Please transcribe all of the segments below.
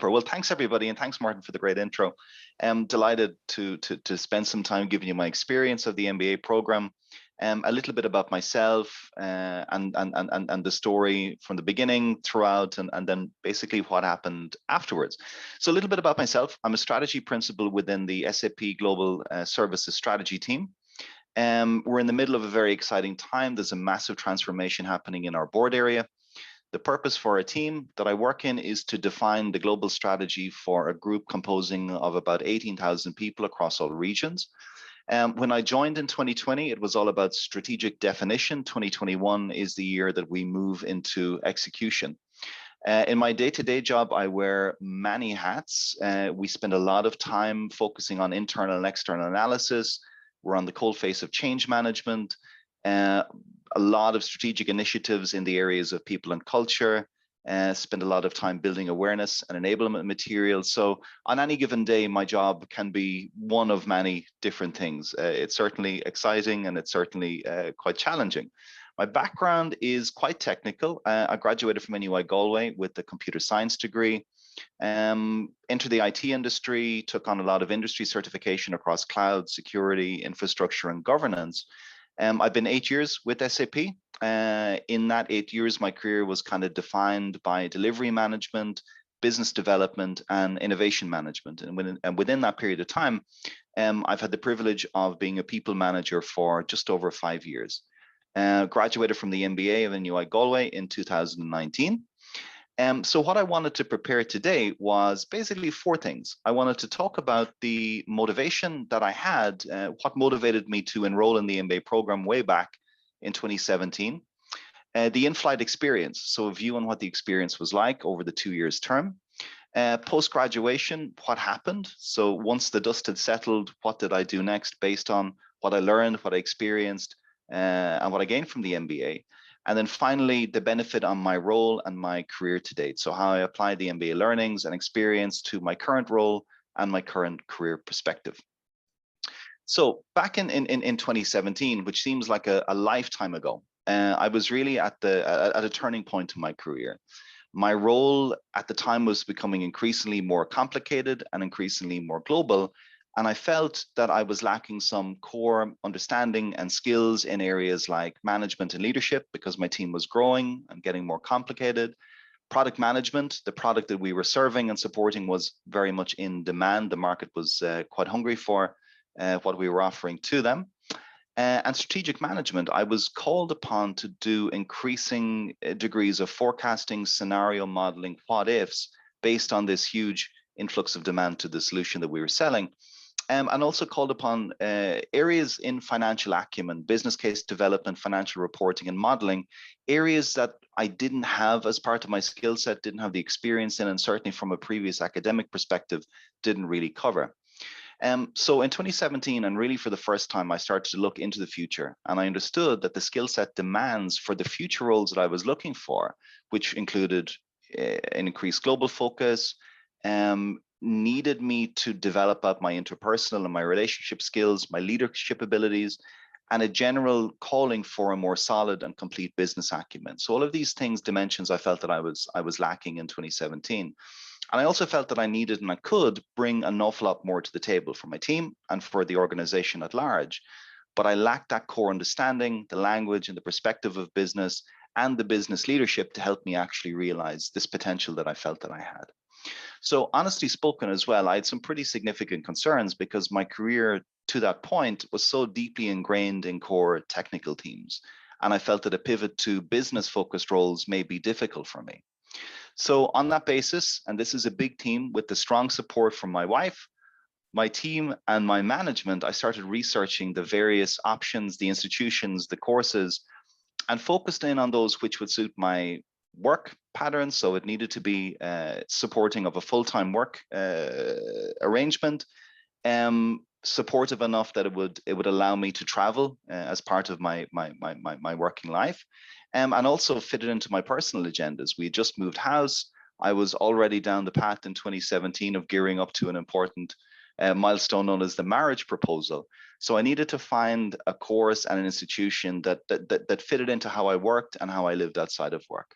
Well, thanks everybody, and thanks Martin for the great intro. I'm delighted to spend some time giving you my experience of the MBA program, a little bit about myself, and the story from the beginning throughout, and then basically what happened afterwards. So a little bit about myself. I'm a strategy principal within the SAP Global Services Strategy team. We're in the middle of a very exciting time. There's a massive transformation happening in our board area. The purpose for a team that I work in is to define the global strategy for a group composing of about 18,000 people across all regions. When I joined in 2020, it was all about strategic definition. 2021 is the year that we move into execution. In my day-to-day job, I wear many hats. We spend a lot of time focusing on internal and external analysis. We're on the cold face of change management. A lot of strategic initiatives in the areas of people and culture, spend a lot of time building awareness and enablement materials. So on any given day, my job can be one of many different things. It's certainly exciting and it's certainly quite challenging. My background is quite technical. I graduated from NUI Galway with a computer science degree. Entered the IT industry, took on a lot of industry certification across cloud, security, infrastructure, and governance. I've been 8 years with SAP. In that 8 years, my career was kind of defined by delivery management, business development, and innovation management. And within that period of time, I've had the privilege of being a people manager for just over 5 years. Graduated from the MBA of NUI Galway in 2019. So what I wanted to prepare today was basically four things. I wanted to talk about the motivation that I had, what motivated me to enroll in the MBA program way back in 2017, the in-flight experience, so a view on what the experience was like over the 2 years term, post-graduation, what happened. So once the dust had settled, what did I do next based on what I learned, what I experienced, and what I gained from the MBA. And then finally, the benefit on my role and my career to date. So how I apply the MBA learnings and experience to my current role and my current career perspective. So back in 2017, which seems like a lifetime ago, I was really at a turning point in my career. My role at the time was becoming increasingly more complicated and increasingly more global. And I felt that I was lacking some core understanding and skills in areas like management and leadership because my team was growing and getting more complicated. Product management, the product that we were serving and supporting was very much in demand. The market was quite hungry for what we were offering to them. And strategic management, I was called upon to do increasing degrees of forecasting, scenario modeling, what ifs, based on this huge influx of demand to the solution that we were selling. And also called upon areas in financial acumen, business case development, financial reporting, and modeling, areas that I didn't have as part of my skill set, didn't have the experience in, and certainly from a previous academic perspective, didn't really cover. So in 2017, and really for the first time, I started to look into the future, and I understood that the skill set demands for the future roles that I was looking for, which included an increased global focus, needed me to develop up my interpersonal and my relationship skills, my leadership abilities, and a general calling for a more solid and complete business acumen. So all of these things, dimensions, I felt that I was lacking in 2017. And I also felt that I needed and I could bring an awful lot more to the table for my team and for the organization at large. But I lacked that core understanding, the language and the perspective of business and the business leadership to help me actually realize this potential that I felt that I had. So honestly spoken as well, I had some pretty significant concerns because my career to that point was so deeply ingrained in core technical teams. And I felt that a pivot to business focused roles may be difficult for me. So on that basis, and this is a big team with the strong support from my wife, my team and my management, I started researching the various options, the institutions, the courses, and focused in on those which would suit my work pattern. So it needed to be supporting of a full-time work arrangement, supportive enough that it would allow me to travel as part of my working life, and also fit it into my personal agendas. We had just moved house. I was already down the path in 2017 of gearing up to an important milestone known as the marriage proposal. So I needed to find a course and an institution that fitted into how I worked and how I lived outside of work.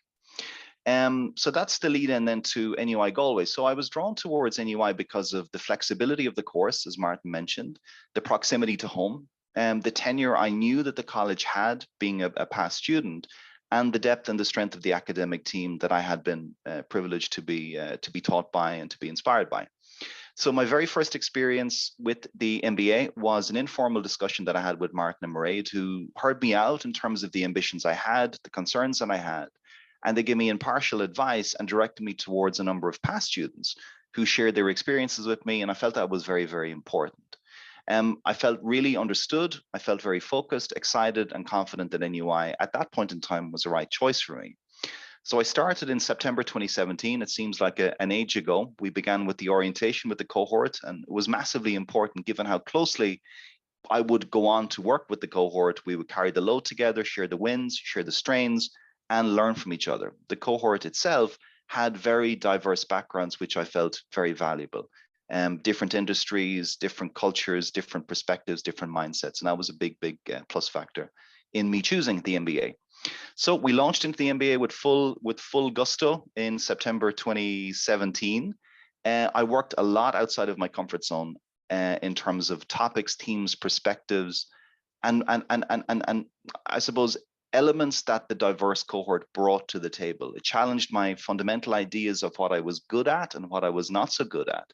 So that's the lead in then to NUI Galway. So I was drawn towards NUI because of the flexibility of the course, as Martin mentioned, the proximity to home, the tenure I knew that the college had, being a past student, and the depth and the strength of the academic team that I had been privileged to be taught by and to be inspired by. So my very first experience with the MBA was an informal discussion that I had with Martin and Mairead, who heard me out in terms of the ambitions I had, the concerns that I had, and they gave me impartial advice and directed me towards a number of past students who shared their experiences with me, and I felt that was very, very important. I felt really understood. I felt very focused, excited, and confident that NUI at that point in time was the right choice for me. So I started in September 2017. It seems like an age ago. We began with the orientation with the cohort, and it was massively important given how closely I would go on to work with the cohort. We would carry the load together, share the wins, share the strains, and learn from each other. The cohort itself had very diverse backgrounds, which I felt very valuable. Different industries, different cultures, different perspectives, different mindsets. And that was a big, big plus factor in me choosing the MBA. So we launched into the MBA with full gusto in September 2017. I worked a lot outside of my comfort zone in terms of topics, themes, perspectives, and I suppose elements that the diverse cohort brought to the table. It challenged my fundamental ideas of what I was good at and what I was not so good at.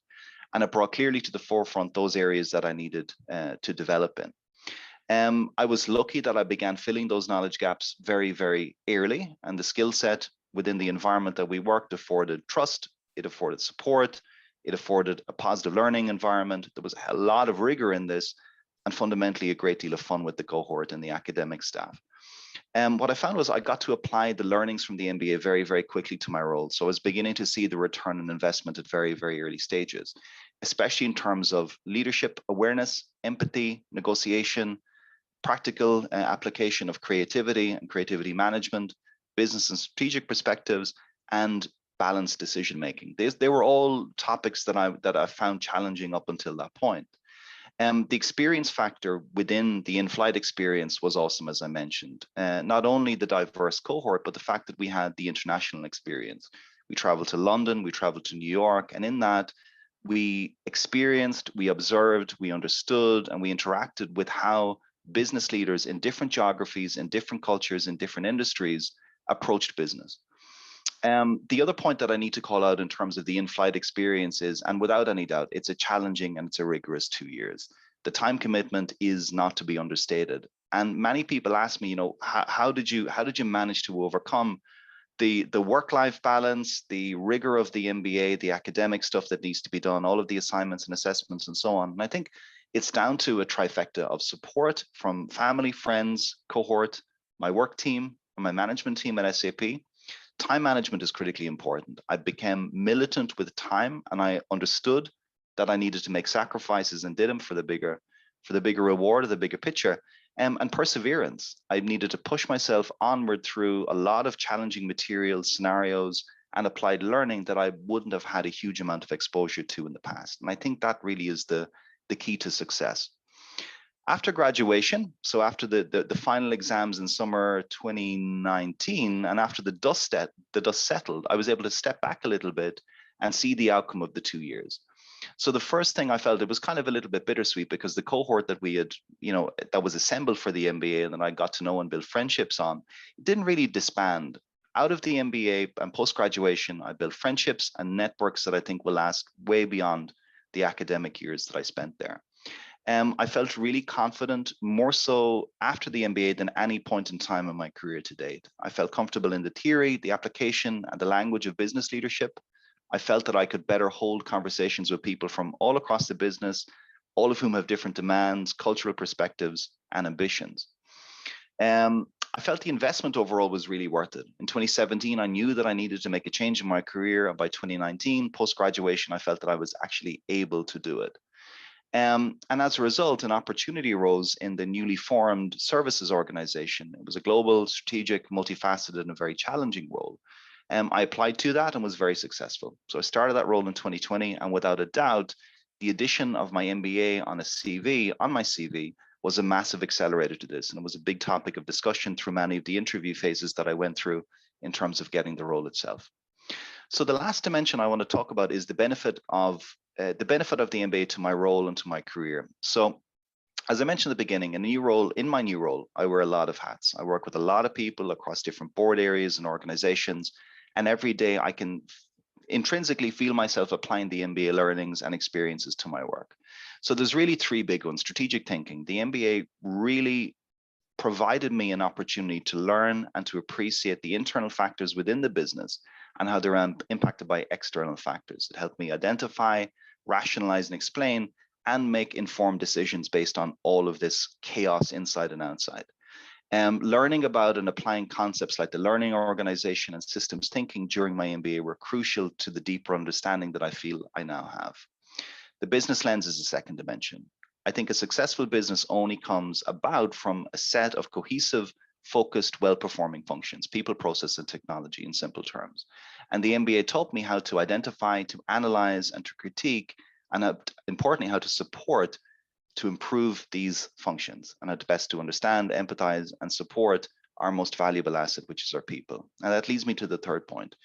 And it brought clearly to the forefront those areas that I needed to develop in. I was lucky that I began filling those knowledge gaps very, very early, and the skill set within the environment that we worked afforded trust, it afforded support, it afforded a positive learning environment. There was a lot of rigor in this, and fundamentally a great deal of fun with the cohort and the academic staff. What I found was I got to apply the learnings from the MBA very, very quickly to my role. So I was beginning to see the return on investment at very, very early stages, especially in terms of leadership awareness, empathy, negotiation, practical application of creativity and creativity management, business and strategic perspectives, and balanced decision making. They were all topics that I found challenging up until that point. The experience factor within the in-flight experience was awesome, as I mentioned. Not only the diverse cohort, but the fact that we had the international experience. We traveled to London, we traveled to New York, and in that, we experienced, we observed, we understood, and we interacted with how business leaders in different geographies, in different cultures, in different industries approached business. The other point that I need to call out in terms of the in-flight experience is, and without any doubt, it's a challenging and it's a rigorous 2 years. The time commitment is not to be understated. And many people ask me, how did you manage to overcome the work-life balance, the rigor of the MBA, the academic stuff that needs to be done, all of the assignments and assessments and so on. And I think it's down to a trifecta of support from family, friends, cohort, my work team, and my management team at SAP. Time management is critically important. I became militant with time, and I understood that I needed to make sacrifices and did them for the bigger reward of the bigger picture. And perseverance. I needed to push myself onward through a lot of challenging materials, scenarios, and applied learning that I wouldn't have had a huge amount of exposure to in the past. And I think that really is the key to success. After graduation, so after the final exams in summer 2019, and after the dust settled, I was able to step back a little bit and see the outcome of the 2 years. So the first thing I felt, it was kind of a little bit bittersweet because the cohort that we had, that was assembled for the MBA and that I got to know and build friendships on, it didn't really disband. Out of the MBA and post-graduation, I built friendships and networks that I think will last way beyond the academic years that I spent there. I felt really confident, more so after the MBA than any point in time in my career to date. I felt comfortable in the theory, the application, and the language of business leadership. I felt that I could better hold conversations with people from all across the business, all of whom have different demands, cultural perspectives, and ambitions. I felt the investment overall was really worth it. In 2017, I knew that I needed to make a change in my career. And by 2019, post-graduation, I felt that I was actually able to do it. And as a result, an opportunity arose in the newly formed services organization. It was a global, strategic, multifaceted, and a very challenging role. I applied to that and was very successful. So I started that role in 2020, and without a doubt, the addition of my MBA on my CV, was a massive accelerator to this, and it was a big topic of discussion through many of the interview phases that I went through in terms of getting the role itself. So the last dimension I want to talk about is the benefit of the MBA to my role and to my career. So as I mentioned at the beginning, in my new role, I wear a lot of hats. I work with a lot of people across different board areas and organizations, and every day I can intrinsically feel myself applying the MBA learnings and experiences to my work. So there's really three big ones. Strategic thinking. The MBA really provided me an opportunity to learn and to appreciate the internal factors within the business and how they're impacted by external factors. It helped me identify, rationalize, and explain, and make informed decisions based on all of this chaos inside and outside. Learning about and applying concepts like the learning organization and systems thinking during my MBA were crucial to the deeper understanding that I feel I now have. The business lens is the second dimension. I think a successful business only comes about from a set of cohesive, focused, well-performing functions, people, process, and technology in simple terms. And the MBA taught me how to identify, to analyze, and to critique, and importantly, how to support to improve these functions, and how to best to understand, empathize, and support our most valuable asset, which is our people. And that leads me to the third point,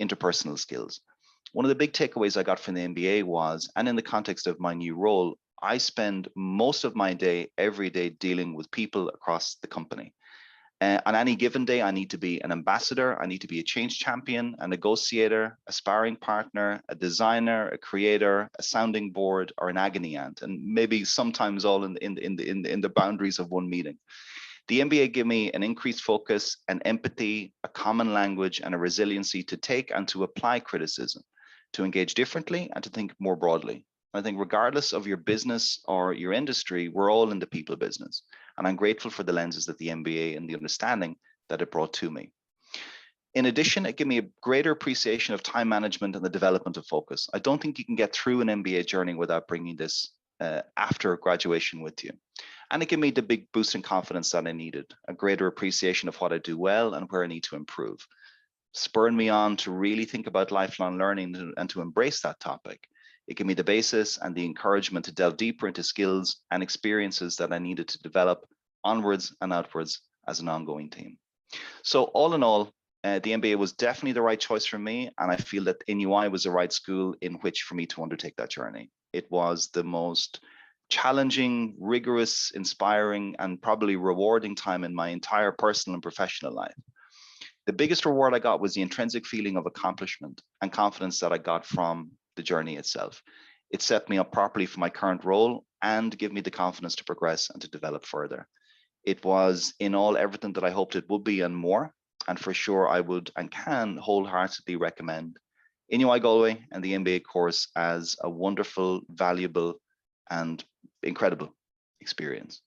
interpersonal skills. One of the big takeaways I got from the MBA was, and in the context of my new role, I spend most of my day, every day, dealing with people across the company. On any given day, I need to be an ambassador, I need to be a change champion, a negotiator, a sparring partner, a designer, a creator, a sounding board, or an agony aunt, and maybe sometimes all in the boundaries of one meeting. The MBA gave me an increased focus, an empathy, a common language, and a resiliency to take and to apply criticism, to engage differently, and to think more broadly. I think regardless of your business or your industry, we're all in the people business. And I'm grateful for the lenses that the MBA and the understanding that it brought to me. In addition, it gave me a greater appreciation of time management and the development of focus. I don't think you can get through an MBA journey without bringing this after graduation with you. And it gave me the big boost in confidence that I needed, a greater appreciation of what I do well and where I need to improve. Spurred me on to really think about lifelong learning and to embrace that topic. It gave me the basis and the encouragement to delve deeper into skills and experiences that I needed to develop onwards and outwards as an ongoing team. So all in all, the MBA was definitely the right choice for me. And I feel that NUI was the right school in which for me to undertake that journey. It was the most challenging, rigorous, inspiring, and probably rewarding time in my entire personal and professional life. The biggest reward I got was the intrinsic feeling of accomplishment and confidence that I got from the journey itself. It set me up properly for my current role and gave me the confidence to progress and to develop further. It was in all everything that I hoped it would be and more. And for sure, I would and can wholeheartedly recommend NUI Galway and the MBA course as a wonderful, valuable, and incredible experience.